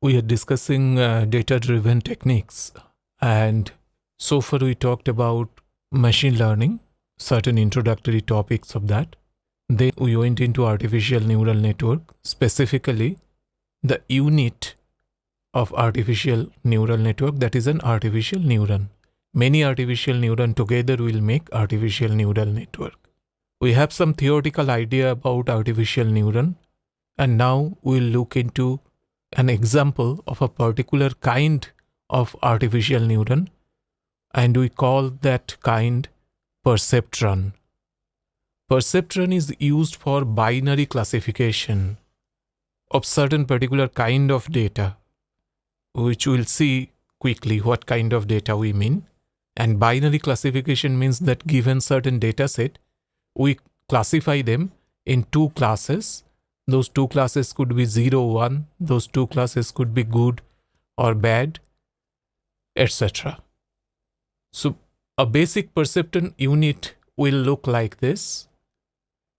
we are discussing data-driven techniques, and so far we talked about machine learning, certain introductory topics of that. Then we went into artificial neural network, specifically the unit of artificial neural network, that is an artificial neuron. Many artificial neuron together will make artificial neural network. We have some theoretical idea about artificial neuron, and now we'll look into an example of a particular kind of artificial neuron, and we call that kind perceptron. Perceptron is used for binary classification of certain particular kind of data, which we'll see quickly what kind of data we mean. And binary classification means that given certain data set, we classify them in two classes. Those two classes could be 0, 1. Those two classes could be good or bad, etc. So a basic perceptron unit will look like this.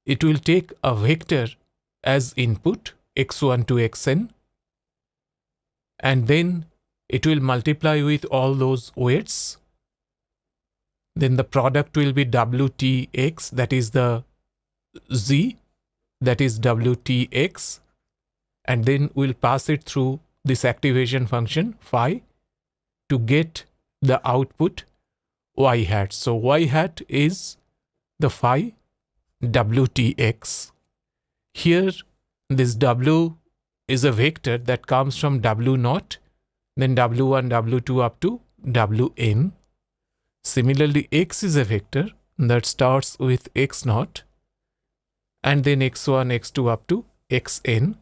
It will take a vector as input, x1 to xn, and then it will multiply with all those weights. Then the product will be wtx, that is the z, that is wtx, and then we'll pass it through this activation function phi to get the output y hat. So y hat is the phi wtx. Here this w is a vector that comes from w0, then w1, w2 up to wn. Similarly, x is a vector that starts with x0 and then x1, x2 up to xn.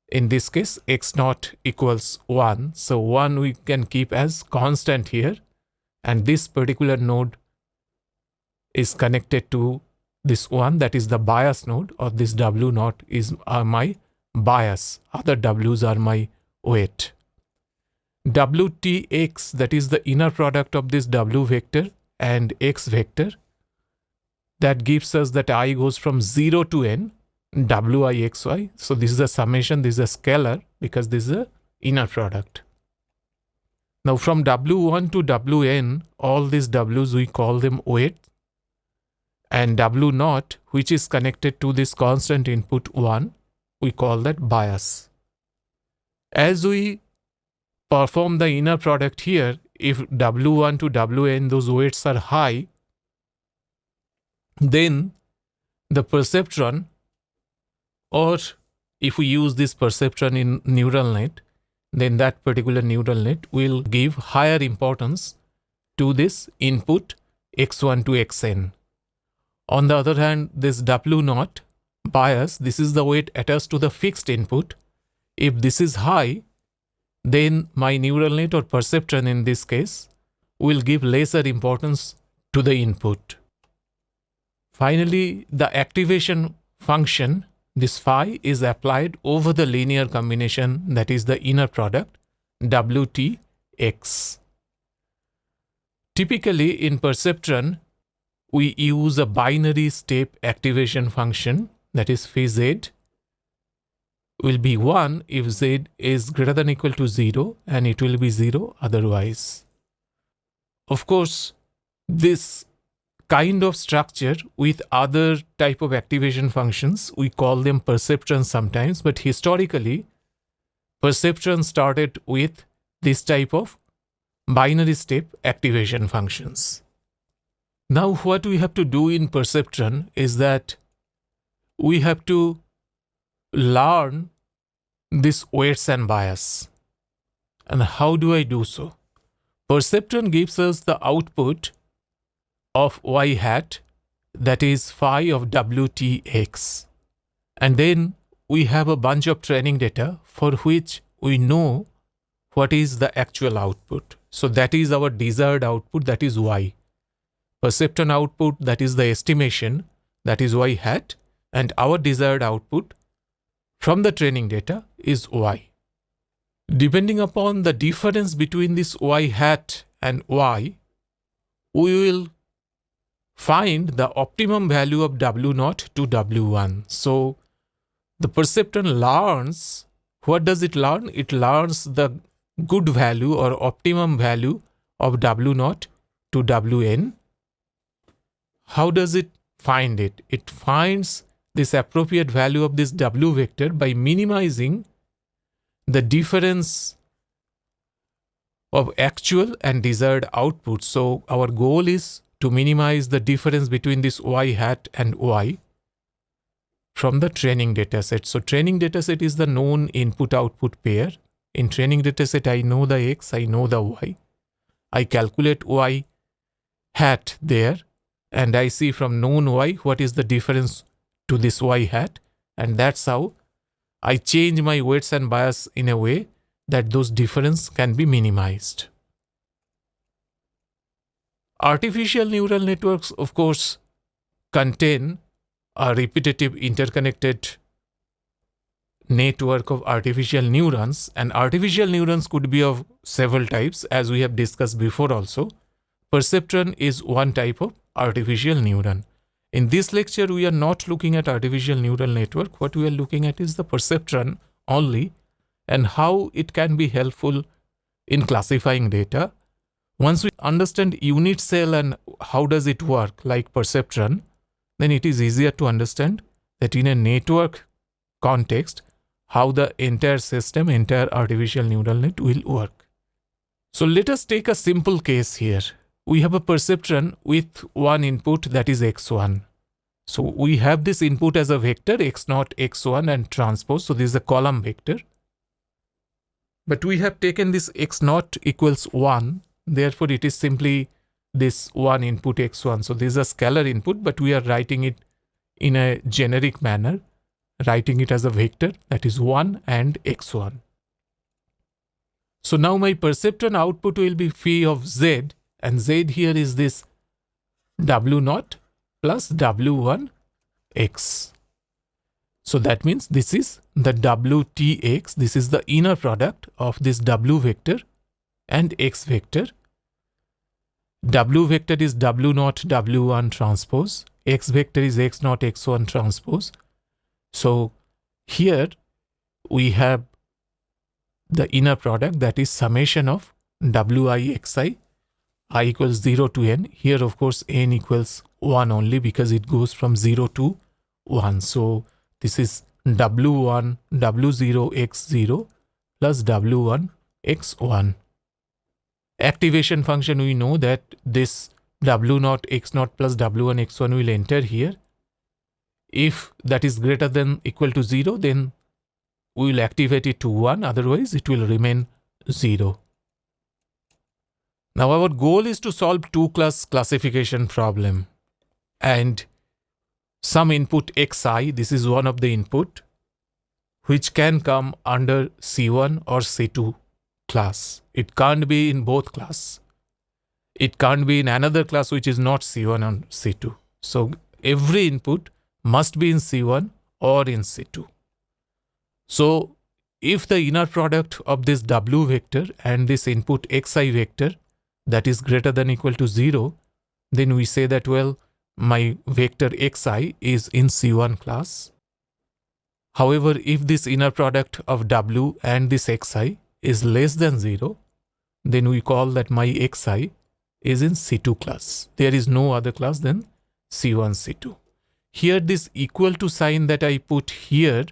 In this case, x0 equals 1. So 1 we can keep as constant here, and this particular node is connected to this one, that is the bias node, or this w0 is my bias. Other w's are my weight. Wtx, that is the inner product of this w vector and x vector, that gives us that I goes from 0 to n, wixy. So this is a summation, this is a scalar because this is a inner product. Now from w1 to wn, all these w's we call them weight, and w0, which is connected to this constant input 1, we call that bias. As we perform the inner product here, if w1 to wn, those weights are high, then the perceptron, or if we use this perceptron in neural net, then that particular neural net will give higher importance to this input x1 to xn. On the other hand, this w0 bias, this is the weight attached to the fixed input. If this is high, then my neural net or perceptron in this case will give lesser importance to the input. Finally, the activation function, this phi, is applied over the linear combination, that is the inner product, wtx. Typically in perceptron, we use a binary step activation function, that is phi z will be 1 if z is greater than or equal to 0, and it will be 0 otherwise. Of course, this kind of structure with other type of activation functions, we call them perceptrons sometimes, but historically, perceptron started with this type of binary step activation functions. Now what we have to do in perceptron is that we have to learn this weights and bias. And how do I do so? Perceptron gives us the output of y hat, that is phi of wtx. And then we have a bunch of training data for which we know what is the actual output. So that is our desired output, that is y. Perceptron output, that is the estimation, that is y hat, and our desired output from the training data is y. Depending upon the difference between this y hat and y, we will find the optimum value of w0 to w1. So the perceptron learns What does it learn? It learns the good value or optimum value of W0 to Wn. How does it find it? It finds this appropriate value of this W vector by minimizing the difference of actual and desired output. So our goal is to minimize the difference between this y hat and y from the training dataset. So training dataset is the known input-output pair. In training dataset, I know the x, I know the y. I calculate y hat there, and I see from known y what is the difference to this y hat, and that's how I change my weights and bias in a way that those difference can be minimized. Artificial neural networks, of course, contain a repetitive interconnected network of artificial neurons, and artificial neurons could be of several types, as we have discussed before also. Perceptron is one type of artificial neuron. In this lecture, we are not looking at artificial neural network. What we are looking at is the perceptron only and how it can be helpful in classifying data. Once we understand unit cell and how does it work like perceptron, then it is easier to understand that in a network context, how the entire system, entire artificial neural net will work. So let us take a simple case here. We have a perceptron with one input, that is x1. So we have this input as a vector x0, x1 and transpose. So this is a column vector. But we have taken this x0 equals 1. Therefore, it is simply this one input x1. So this is a scalar input, but we are writing it in a generic manner, writing it as a vector, that is 1 and x1. So now my perceptron output will be phi of z, and z here is this w0 plus w1 x. So that means this is the wtx, this is the inner product of this w vector and x vector. W vector is w0 w1 transpose, x vector is x0 x1 transpose. So here we have the inner product, that is summation of wi xi, I equals 0 to n. Here of course n equals 1 only because it goes from 0 to 1. So this is w1 w0 x0 plus w1 x1. Activation function, we know that this w0 x0 plus w1 x1 will enter here. If that is greater than equal to 0, then we will activate it to 1, otherwise it will remain 0. Now our goal is to solve two-class classification problem, and some input xi, this is one of the input, which can come under C1 or C2 class. It can't be in both class. It can't be in another class which is not C1 or C2. So every input must be in C1 or in C2. So if the inner product of this w vector and this input xi vector, that is greater than equal to 0, then we say that, well, my vector xi is in C1 class. However, if this inner product of w and this xi is less than 0, then we call that my xi is in C2 class. There is no other class than C1, C2. Here this equal to sign that I put here,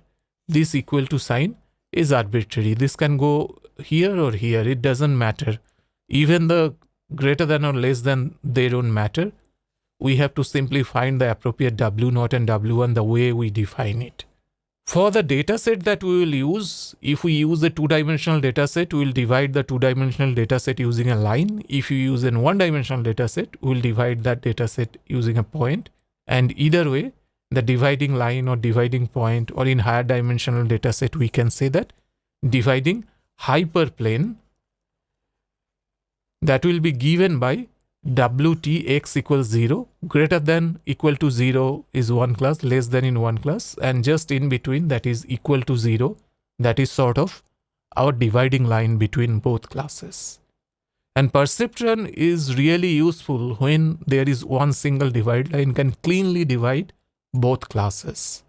this equal to sign is arbitrary. This can go here or here, it doesn't matter. Even the greater than or less than, they don't matter. We have to simply find the appropriate w0 and w1 the way we define it. For the dataset that we will use, if we use a two-dimensional dataset, we will divide the two-dimensional dataset using a line. If you use a one-dimensional dataset, we will divide that dataset using a point. And either way, the dividing line or dividing point, or in higher dimensional dataset, we can say that dividing hyperplane, that will be given by wtx equals 0, greater than equal to 0 is one class, less than in one class, and just in between, that is equal to 0, that is sort of our dividing line between both classes. And perceptron is really useful when there is one single divide line can cleanly divide both classes.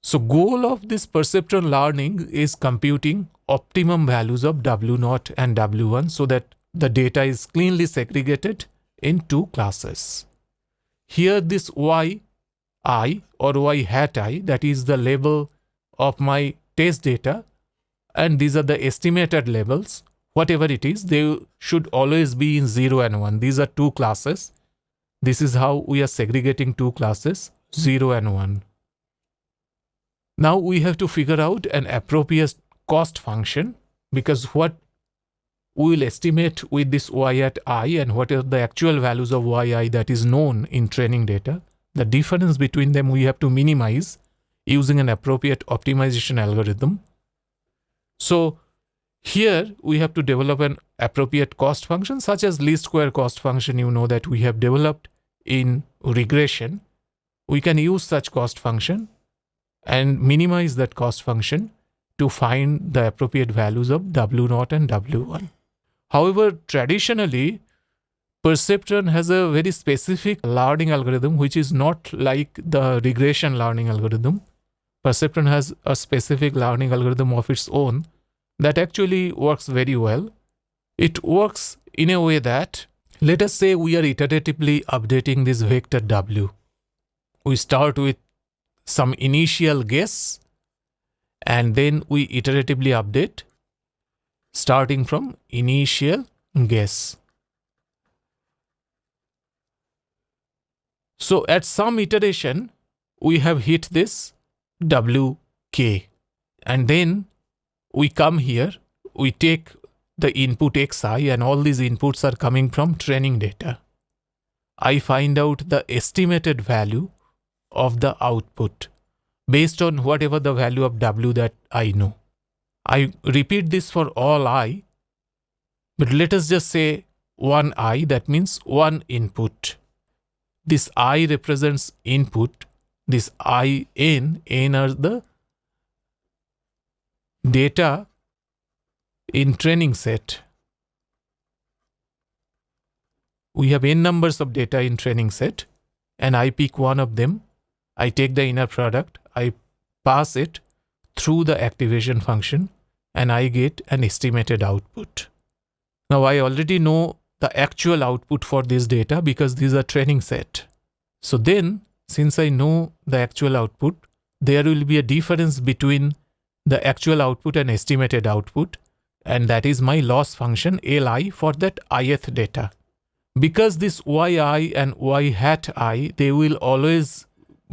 So goal of this perceptron learning is computing optimum values of W0 and W1 so that the data is cleanly segregated in two classes. Here this yi or y hat I, that is the label of my test data, and these are the estimated labels. Whatever it is, they should always be in 0 and 1. These are two classes. This is how we are segregating two classes, 0 and 1. Now we have to figure out an appropriate cost function, because what we will estimate with this y at I and what are the actual values of yi that is known in training data, the difference between them we have to minimize using an appropriate optimization algorithm. So here we have to develop an appropriate cost function such as least square cost function, you know, that we have developed in regression. We can use such cost function and minimize that cost function to find the appropriate values of W0 and W1. However, traditionally, perceptron has a very specific learning algorithm which is not like the regression learning algorithm. Perceptron has a specific learning algorithm of its own that actually works very well. It works in a way that, let us say we are iteratively updating this vector W. We start with some initial guess and then we iteratively update starting from initial guess. So at some iteration, we have hit this WK, and then we come here, we take the input xi, and all these inputs are coming from training data. I find out the estimated value of the output based on whatever the value of W that I know. I repeat this for all I, but let us just say one I, that means one input. This I represents input, this n are the data in training set. We have n numbers of data in training set and I pick one of them. I take the inner product, I pass it through the activation function and I get an estimated output. Now I already know the actual output for this data because these are training set. So then, since I know the actual output, there will be a difference between the actual output and estimated output, and that is my loss function Li for that ith data. Because this yi and y hat I, they will always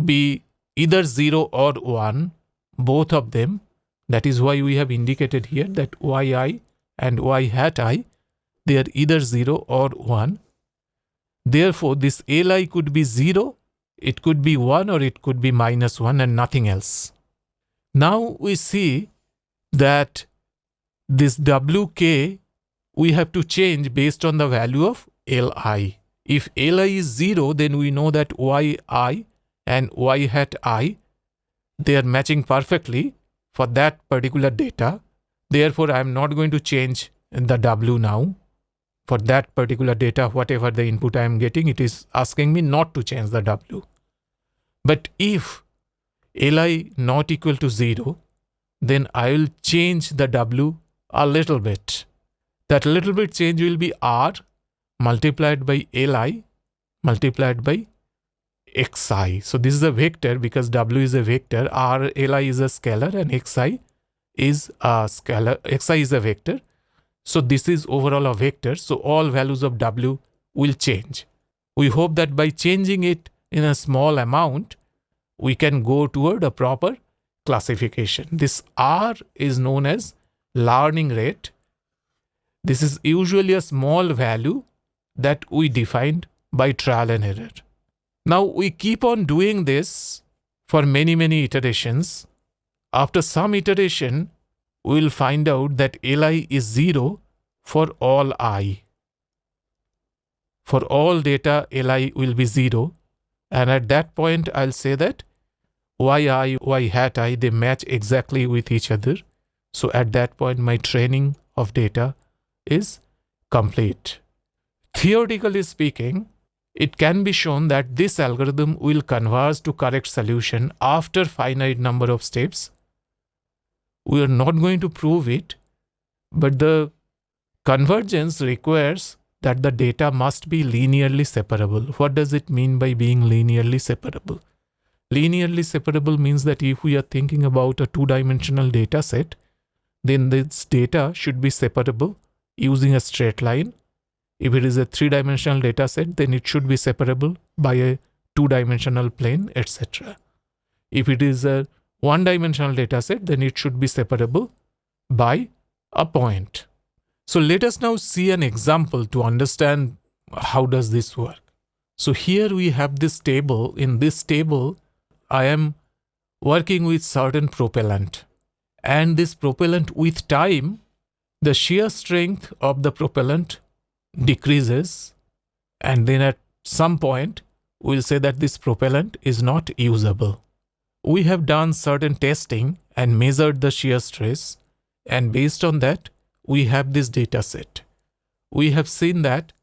be either 0 or 1, both of them. That is why we have indicated here that yi and y hat I, they are either 0 or 1. Therefore, this Li could be 0, it could be 1, or it could be -1 and nothing else. Now we see that this Wk we have to change based on the value of Li. If Li is 0, then we know that yi and y hat I, they are matching perfectly for that particular data. Therefore, I am not going to change the W now. For that particular data, whatever the input I am getting, it is asking me not to change the W. But if Li not equal to 0, then I will change the W a little bit. That little bit change will be R multiplied by Li multiplied by Xi. So this is a vector because W is a vector, R, Li is a scalar, and Xi is a scalar, Xi is a vector. So this is overall a vector. So all values of W will change. We hope that by changing it in a small amount, we can go toward a proper classification. This R is known as learning rate. This is usually a small value that we defined by trial and error. Now we keep on doing this for many iterations. After some iteration, we will find out that Li is 0 for all I. For all data, Li will be 0. And at that point, I'll say that yi, y hat I, they match exactly with each other. So at that point, my training of data is complete. Theoretically speaking, it can be shown that this algorithm will converge to correct solution after finite number of steps. We are not going to prove it, but the convergence requires that the data must be linearly separable. What does it mean by being linearly separable? Linearly separable means that if we are thinking about a two-dimensional data set, then this data should be separable using a straight line. If it is a three-dimensional data set, then it should be separable by a two-dimensional plane, etc. If it is a one-dimensional data set, then it should be separable by a point. So let us now see an example to understand how does this work. So here we have this table. In this table, I am working with certain propellant, and this propellant with time, the shear strength of the propellant decreases, and then at some point we'll say that this propellant is not usable. We have done certain testing and measured the shear stress, and based on that we have this data set. We have seen that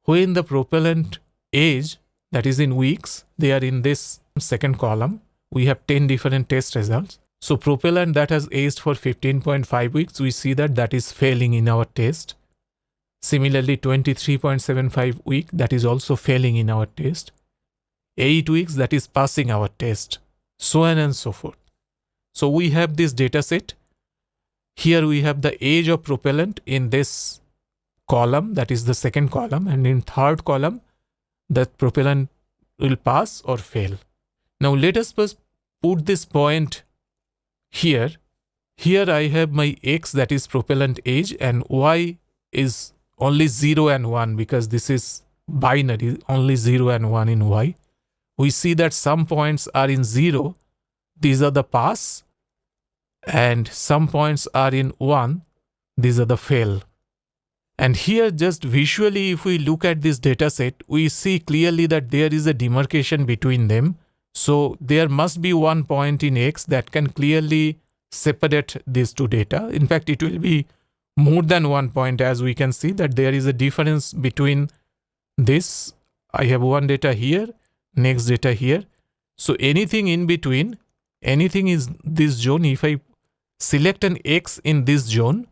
when the propellant age, that is in weeks, they are in this second column. We have 10 different test results. So propellant that has aged for 15.5 weeks, we see that that is failing in our test. Similarly, 23.75 week, that is also failing in our test. 8 weeks, that is passing our test. So on and so forth. So we have this data set. Here we have the age of propellant in this column, that is the second column, and in third column, that propellant will pass or fail. Now let us first put this point here. Here I have my x, that is propellant age, and y is only 0 and 1 because this is binary, only 0 and 1 in y. We see that some points are in 0, these are the pass, and some points are in 1, these are the fail. And here just visually, if we look at this data set, we see clearly that there is a demarcation between them. So there must be one point in X that can clearly separate these two data. In fact, it will be more than one point, as we can see that there is a difference between this. I have one data here, next data here. So anything in between, anything is this zone. If I select an X in this zone,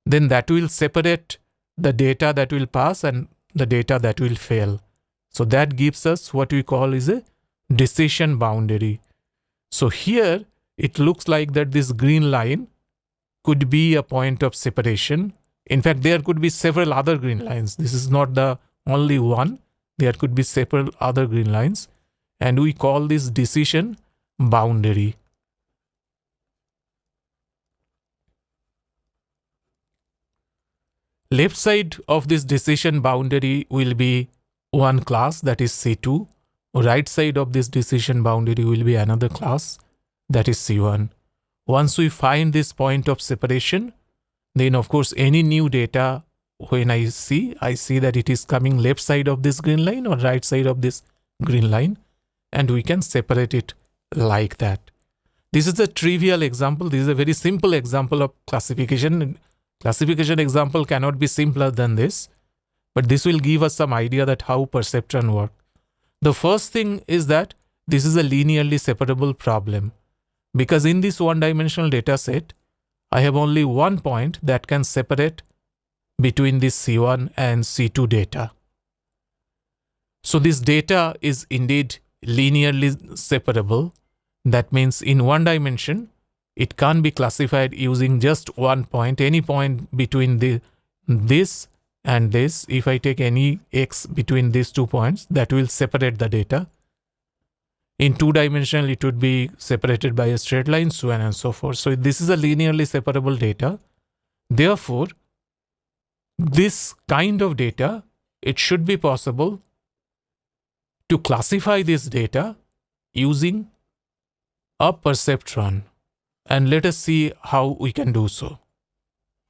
then that will separate the data that will pass and the data that will fail. So that gives us what we call is a decision boundary. So here it looks like that this green line could be a point of separation. In fact, there could be several other green lines. This is not the only one. There could be several other green lines, and we call this decision boundary. Left side of this decision boundary will be one class, that is C2. Right side of this decision boundary will be another class, that is C1. Once we find this point of separation, then of course any new data, when I see that it is coming left side of this green line or right side of this green line, and we can separate it like that. This is a trivial example. This is a very simple example of classification. Classification example cannot be simpler than this, but this will give us some idea that how perceptron works. The first thing is that this is a linearly separable problem, because in this one-dimensional data set, I have only one point that can separate between this C1 and C2 data. So this data is indeed linearly separable. That means in one dimension, it can't be classified using just one point, any point between this and this. If I take any x between these 2 points, that will separate the data. In two-dimensional, it would be separated by a straight line, so on and so forth. So this is a linearly separable data. Therefore, this kind of data, it should be possible to classify this data using a perceptron. And let us see how we can do so.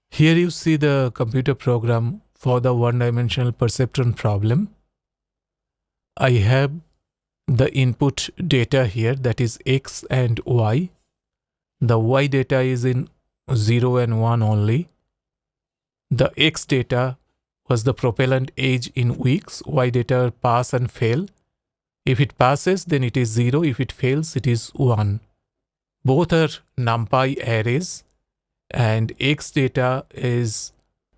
Here you see the computer program for the one-dimensional perceptron problem. I have the input data here, that is x and y. The y data is in 0 and 1 only. The x data was the propellant age in weeks, Y data pass and fail. If it passes, then it is 0. If it fails, it is 1. Both are NumPy arrays, and X data is,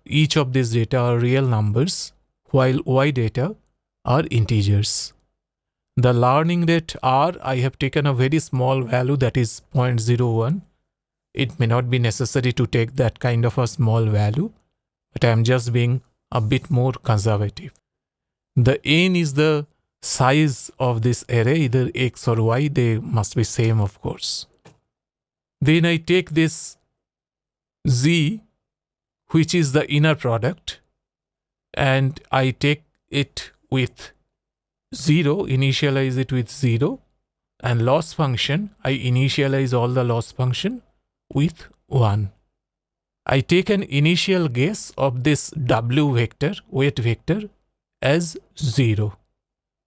each of these data are real numbers, while Y data are integers. The learning rate R, I have taken a very small value, that is 0.01. It may not be necessary to take that kind of a small value, but I am just being a bit more conservative. The N is the size of this array, either X or Y, they must be same, of course. Then I take this Z, which is the inner product, and I take it with 0, initialize it with 0, and loss function, I initialize all the loss function with 1. I take an initial guess of this W vector, weight vector, as 0.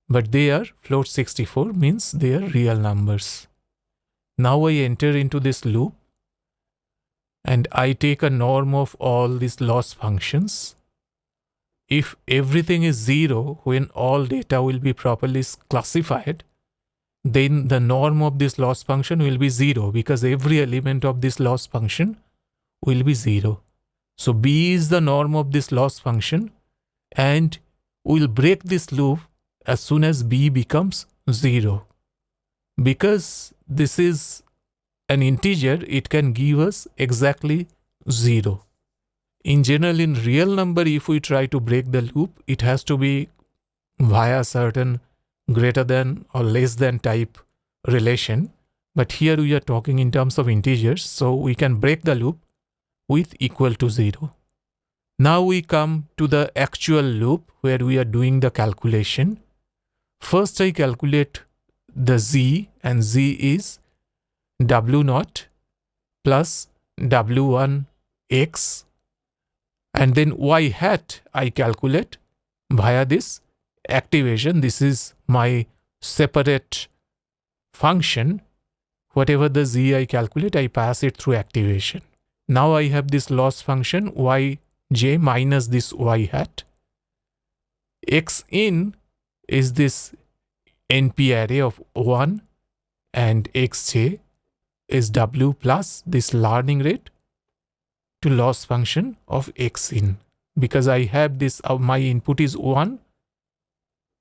But they are float 64, means they are real numbers. Now I enter into this loop and I take a norm of all these loss functions. If everything is 0, when all data will be properly classified, then the norm of this loss function will be 0, because every element of this loss function will be 0. So B is the norm of this loss function, and we'll break this loop as soon as B becomes 0. Because this is an integer, it can give us exactly 0. In general, in real number, if we try to break the loop, it has to be via certain greater than or less than type relation. But here we are talking in terms of integers, so we can break the loop with equal to 0. Now we come to the actual loop where we are doing the calculation. First I calculate the Z, and Z is W0 plus W1x, and then Y hat I calculate via this activation. This is my separate function. Whatever the Z I calculate, I pass it through activation. Now I have this loss function Yj minus this Y hat. X in is this NP array of 1, and Xj is W plus this learning rate to loss function of X in. Because I have this, my input is 1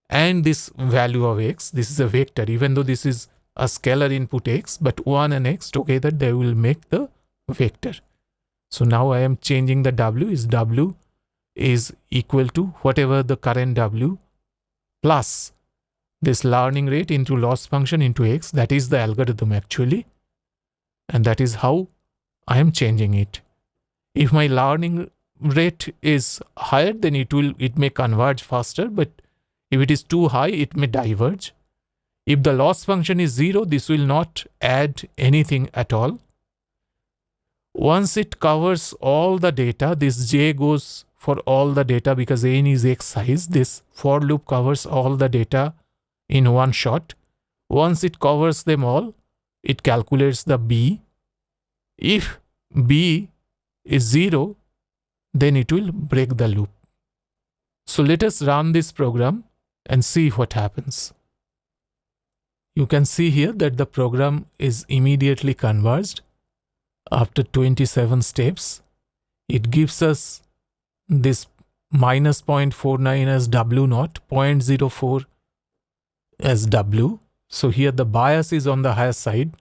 and this value of X, this is a vector, even though this is a scalar input X, but 1 and X together, they will make the vector. So now I am changing the W is equal to whatever the current W plus this learning rate into loss function into X. That is the algorithm actually. And that is how I am changing it. If my learning rate is higher, then it may converge faster, but if it is too high, it may diverge. If the loss function is 0, this will not add anything at all. Once it covers all the data, this J goes for all the data because N is X size. This for loop covers all the data in one shot. Once it covers them all, it calculates the B. If B is 0, then it will break the loop. So let us run this program and see what happens. You can see here that the program is immediately converged. After 27 steps, it gives us this minus 0.49 as W0, 0.04 as W. So here the bias is on the higher side,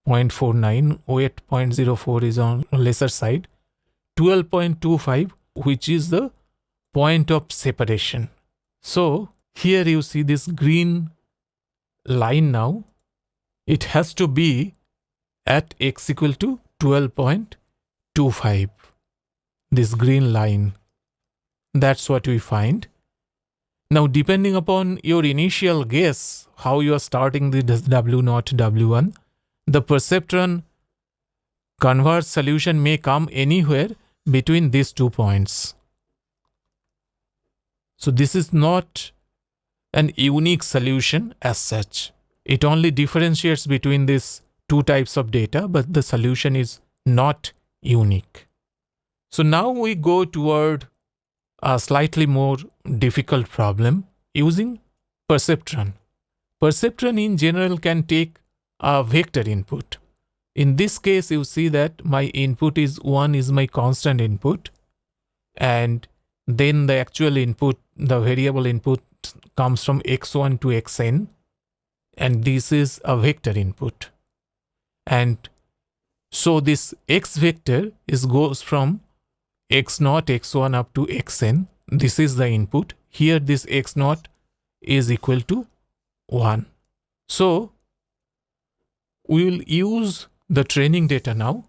0.49, weight 0.04 is on lesser side, 12.25, which is the point of separation. So here you see this green line now. It has to be at X equal to 12.25. This green line. That's what we find. Now, depending upon your initial guess, how you are starting the W0, W1, the perceptron converged solution may come anywhere between these 2 points. So this is not an unique solution as such. It only differentiates between these 2 types of data, but the solution is not unique. So now we go toward a slightly more difficult problem using perceptron. Perceptron in general can take a vector input. In this case, you see that my input is 1 is my constant input, and then the actual input, the variable input comes from x1 to xn, and this is a vector input. And so this x vector goes from x0, x1 up to xn. This is the input. Here this x0 is equal to 1. So we will use the training data now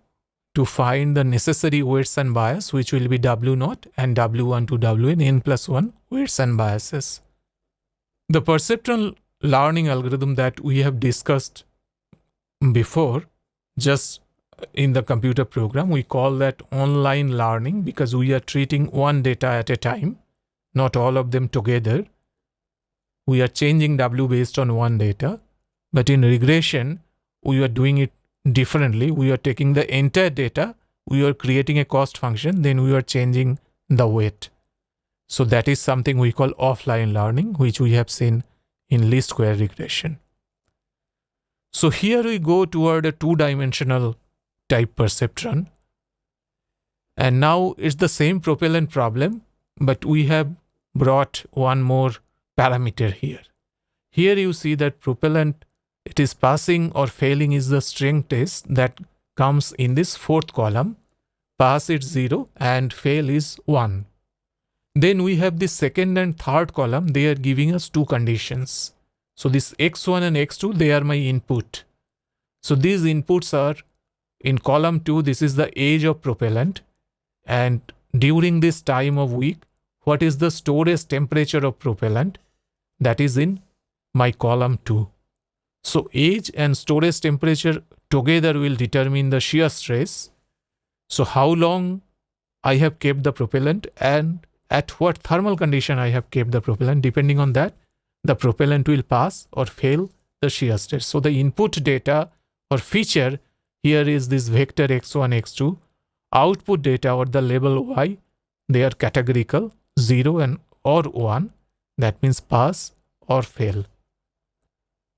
to find the necessary weights and bias, which will be W0 and W1 to Wn n plus 1 weights and biases. The perceptron learning algorithm that we have discussed before, just in the computer program, we call that online learning because we are treating one data at a time, not all of them together. We are changing W based on one data, but in regression, we are doing it differently. We are taking the entire data, we are creating a cost function, then we are changing the weight. So that is something we call offline learning, which we have seen in least square regression. So here we go toward a two-dimensional type perceptron. And now it's the same propellant problem, but we have brought one more parameter here. Here you see that propellant, it is passing or failing is the strength test that comes in this fourth column. Pass is 0 and fail is 1. Then we have this second and third column. They are giving us two conditions. So this x1 and x2, they are my input. So these inputs are in column 2, this is the age of propellant. And during this time of week, what is the storage temperature of propellant? That is in my column 2. So age and storage temperature together will determine the shear stress. So how long I have kept the propellant and at what thermal condition I have kept the propellant, depending on that, the propellant will pass or fail the shear stress. So the input data or feature here is this vector x1, x2. Output data or the label y, they are categorical, 0 and or 1. That means pass or fail.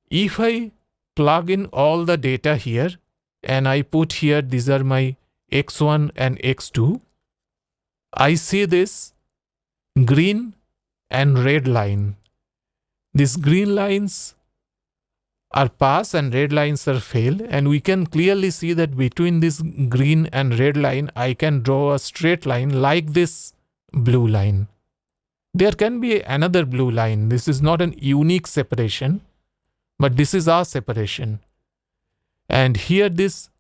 If I plug in all the data here and I put here, these are my x1 and x2, I see this green and red line. These green lines are pass and red lines are fail, and we can clearly see that between this green and red line I can draw a straight line like this blue line. There can be another blue line. This is not an unique separation, but this is our separation. And here this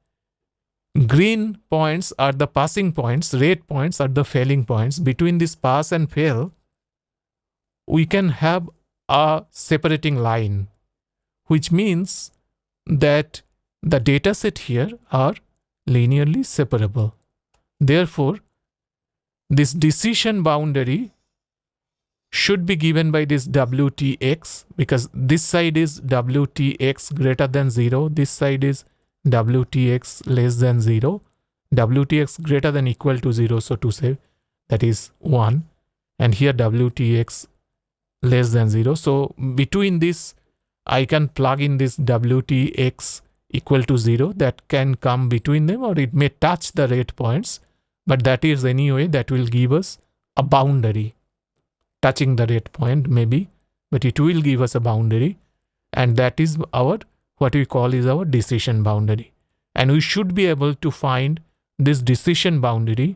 green points are the passing points, red points are the failing points. Between this pass and fail, we can have a separating line, which means that the data set here are linearly separable. Therefore, this decision boundary should be given by this WTX, because this side is WTX greater than 0, this side is WTX less than 0, WTX greater than equal to 0, so to say, that is 1, and here WTX less than 0. So between this, I can plug in this WTX equal to 0 that can come between them, or it may touch the red points, but that is anyway, that will give us a boundary. Touching the red point maybe, but it will give us a boundary, and that is our, what we call is our decision boundary. And we should be able to find this decision boundary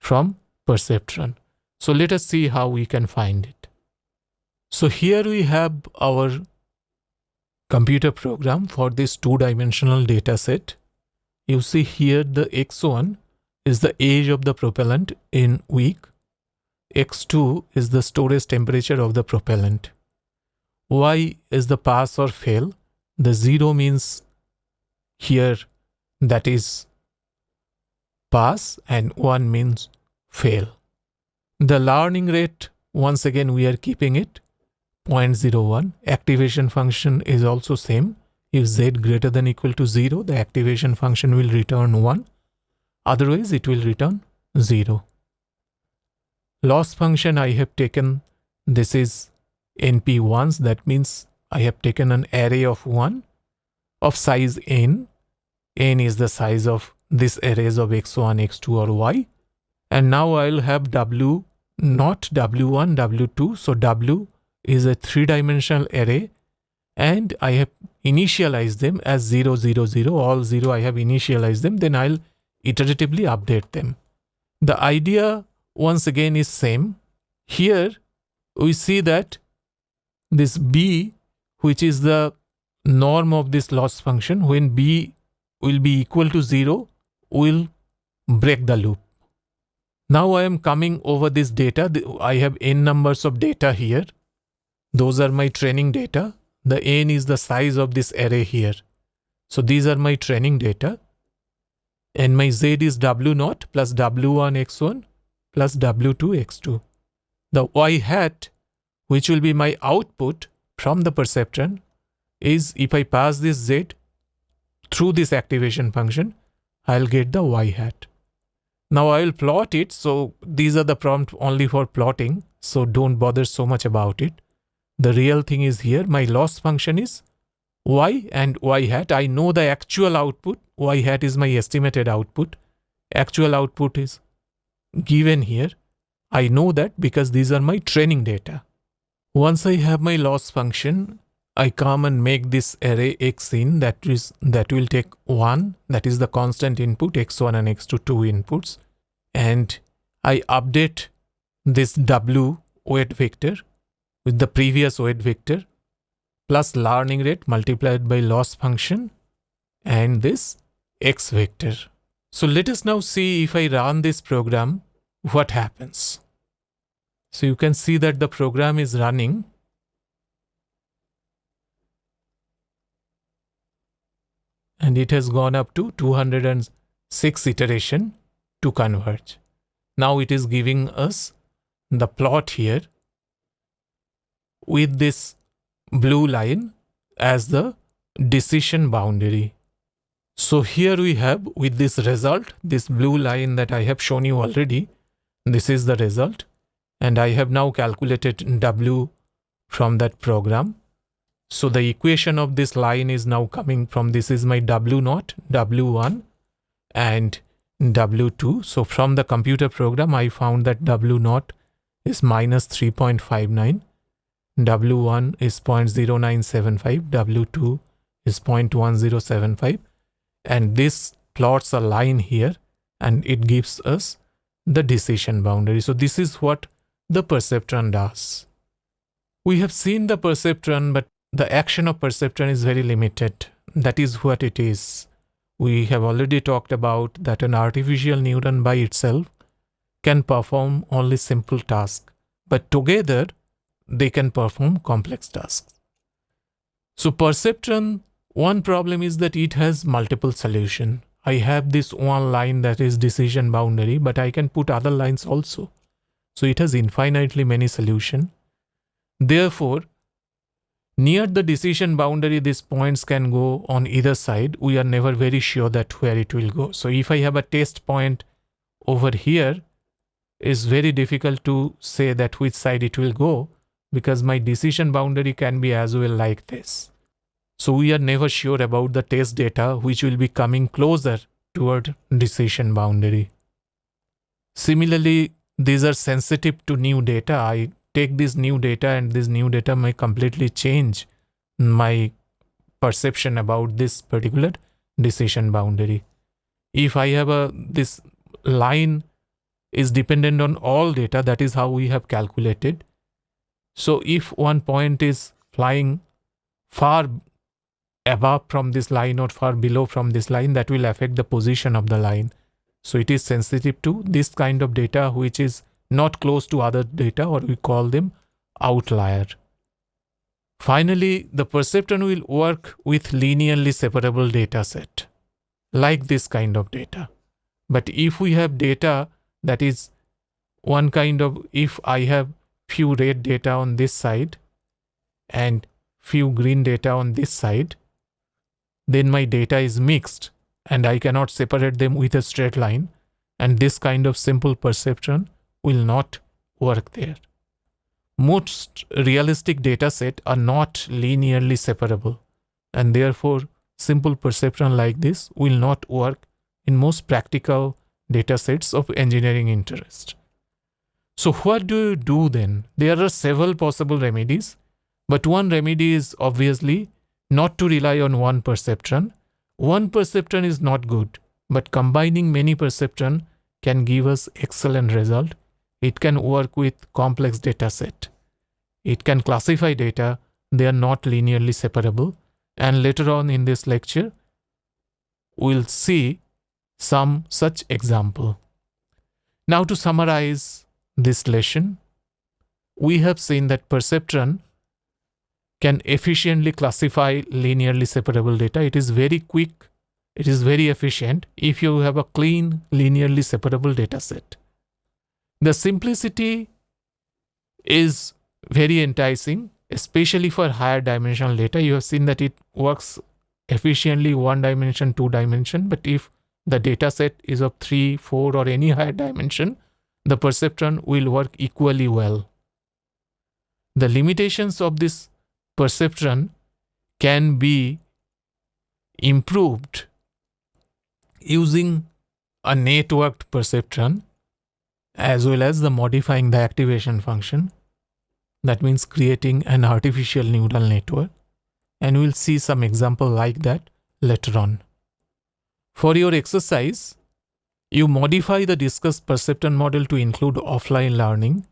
from perceptron. So let us see how we can find it. So here we have our computer program for this two-dimensional data set. You see here the x1 is the age of the propellant in week. x2 is the storage temperature of the propellant. Y is the pass or fail. The 0 means here that is pass and 1 means fail. The learning rate, once again we are keeping it 0.01. Activation function is also same. If z greater than equal to 0, the activation function will return 1. Otherwise it will return 0. loss function I have taken, this is np1s, that means I have taken an array of 1 of size n. N is the size of this arrays of x1, x2 or y. And now I'll have w, not w1, w2. So w is a 3-dimensional array and I have initialized them as 0, 0, 0, all 0 I have initialized them, then I'll iteratively update them. The idea once again is same. Here we see that this b, which is the norm of this loss function, when b will be equal to 0, will break the loop. Now I am coming over this data. I have n numbers of data here. Those are my training data. The n is the size of this array here. So these are my training data. And my z is w0 plus w1 x1 plus w2 x2. The y hat, which will be my output from the perceptron, is if I pass this z through this activation function, I'll get the y hat. Now I will plot it. So these are the prompt only for plotting. So don't bother so much about it. The real thing is here, my loss function is y and y hat. I know the actual output. Y hat is my estimated output. Actual output is given here. I know that because these are my training data. Once I have my loss function, I come and make this array x in that will take 1, that is the constant input, x1 and x2, 2 inputs. And I update this w weight vector with the previous weight vector plus learning rate multiplied by loss function and this x vector. So let us now see if I run this program, what happens. So you can see that the program is running. And it has gone up to 206 iteration to converge. Now it is giving us the plot here with this blue line as the decision boundary. So here we have with this result, this blue line that I have shown you already, this is the result. And I have now calculated w from that program. So the equation of this line is now coming from, this is my w0, w1 and w2. So from the computer program, I found that w0 is minus 3.59, w1 is 0.0975, w2 is 0.1075. And this plots a line here and it gives us the decision boundary. So this is what the perceptron does. We have seen the perceptron, but the action of perceptron is very limited. That is what it is. We have already talked about that an artificial neuron by itself can perform only simple tasks, but together they can perform complex tasks. So perceptron, one problem is that it has multiple solutions. I have this one line that is decision boundary, but I can put other lines also. So it has infinitely many solutions. Therefore, near the decision boundary, these points can go on either side. We are never very sure that where it will go. So if I have a test point over here, it's very difficult to say that which side it will go because my decision boundary can be as well like this. So we are never sure about the test data which will be coming closer toward decision boundary. Similarly, these are sensitive to new data. I take this new data and this new data may completely change my perception about this particular decision boundary. If I have this line is dependent on all data, that is how we have calculated. So if one point is flying far above from this line or far below from this line, that will affect the position of the line. So it is sensitive to this kind of data which is not close to other data, or we call them outlier. Finally, the perceptron will work with linearly separable data set, like this kind of data. But if we have data that is one kind of, if I have few red data on this side and few green data on this side, then my data is mixed and I cannot separate them with a straight line, and this kind of simple perceptron will not work there. Most realistic data sets are not linearly separable, and therefore simple perceptron like this will not work in most practical data sets of engineering interest. So what do you do then? There are several possible remedies, but one remedy is obviously not to rely on one perceptron. One perceptron is not good, but combining many perceptron can give us excellent result. It can work with complex data set. It can classify data. They are not linearly separable. And later on in this lecture, we'll see some such example. Now to summarize this lesson, we have seen that perceptron can efficiently classify linearly separable data. It is very quick. It is very efficient if you have a clean, linearly separable data set. The simplicity is very enticing, especially for higher dimensional data. You have seen that it works efficiently 1 dimension, 2 dimension, but if the data set is of 3, 4 or any higher dimension, the perceptron will work equally well. The limitations of this perceptron can be improved using a networked perceptron, as well as the modifying the activation function. That means creating an artificial neural network, and we'll see some example like that later on. For your exercise, you modify the discussed perceptron model to include offline learning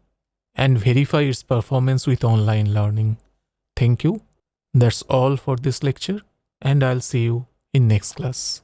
and verify its performance with online learning. Thank you. That's all for this lecture, and I'll see you in next class.